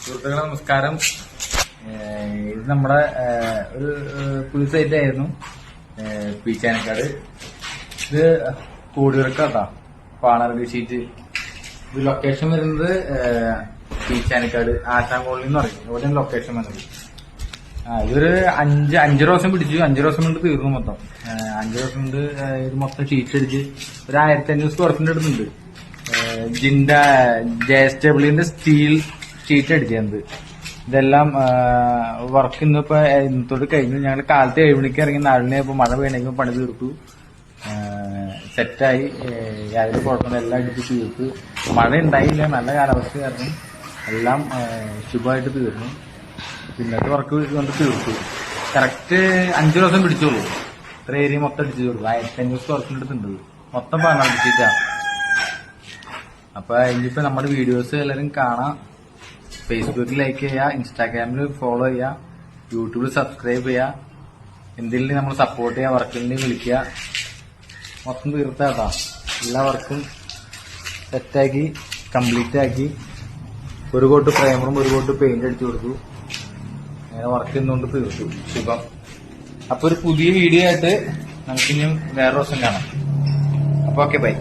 സുഹൃത്തുക്കളെ നമസ്കാരം. ഇത് നമ്മുടെ ഒരു പുതിയ സൈറ്റ് ആയിരുന്നു, പീച്ചാനക്കാട്. ഇത് കൂടിയിറക്കാട്ടാ, പാണാറടി ഷീറ്റ്. ഇത് ലൊക്കേഷൻ വരുന്നത് പീച്ചാനക്കാട് ആശാൻ കോളനി എന്ന് പറയും. ഇവിടെയാണ് ലൊക്കേഷൻ വരുന്നത്. ഇതൊരു അഞ്ച് ദിവസം പിടിച്ചു. 5 ദിവസം കൊണ്ട് തീർന്നു മൊത്തം. 5 ദിവസം കൊണ്ട് ഇത് മൊത്തം ഷീറ്റ് അടിച്ച് ഒരു 1500 സ്ക്വയർ ഫീറ്റ് എടുത്തുണ്ട്. JSWന്റെ സ്റ്റീൽ ഷീറ്റ് അടിച്ചത്. ഇതെല്ലാം വർക്ക് ഇന്നത്തോട് കഴിഞ്ഞു. ഞങ്ങൾ കാലത്ത് 7 മണിക്ക് ഇറങ്ങി 4 മണിയായപ്പോ മഴ പെയ്യണമെങ്കിൽ പണി തീർത്തു. സെറ്റായി. യാതൊരു കുഴപ്പമില്ല, എല്ലാം അടിച്ച് തീർത്തു. മഴ ഉണ്ടായില്ല, നല്ല കാലാവസ്ഥ കാരണം എല്ലാം ശുഭമായിട്ട് തീർന്നു. പിന്നത്തെ വർക്ക് കൊണ്ട് തീർത്തു. കറക്റ്റ് 5 ദിവസം പിടിച്ചോളൂ. ഇത്ര ഏരിയ മൊത്തം അടിച്ചു തീർത്തു. 1500 സ്ക്വയർ ഫീറ്റ് എടുത്തിട്ടുണ്ട്. മൊത്തം പറഞ്ഞിട്ടാ. അപ്പൊ ഇനിയിപ്പോ നമ്മുടെ വീഡിയോസ് എല്ലാവരും കാണാം. ഫേസ്ബുക്കിൽ ലൈക്ക് ചെയ്യുക, ഇൻസ്റ്റാഗ്രാമിൽ ഫോളോ ചെയ്യുക, യൂട്യൂബിൽ സബ്സ്ക്രൈബ് ചെയ്യുക. എന്തെങ്കിലും നമ്മൾ സപ്പോർട്ട് ചെയ്യുക, വർക്കിനെ വിളിക്കുക. മൊത്തം തീർത്താട്ടാ. എല്ലാ വർക്കും സെറ്റാക്കി കംപ്ലീറ്റ് ആക്കി. ഒരു കോട്ട് പ്രൈമറും ഒരു കോട്ട് പെയിന്റ് അടിച്ചു കൊടുത്തു. അങ്ങനെ വർക്ക് ചെയ്യുന്നോണ്ട് തീർത്തു. ശുഭം. അപ്പൊ ഒരു പുതിയ വീഡിയോ ആയിട്ട് നമുക്കിനിയും വേറെ ദിവസം കാണാം. അപ്പൊ ഓക്കെ, ബൈ.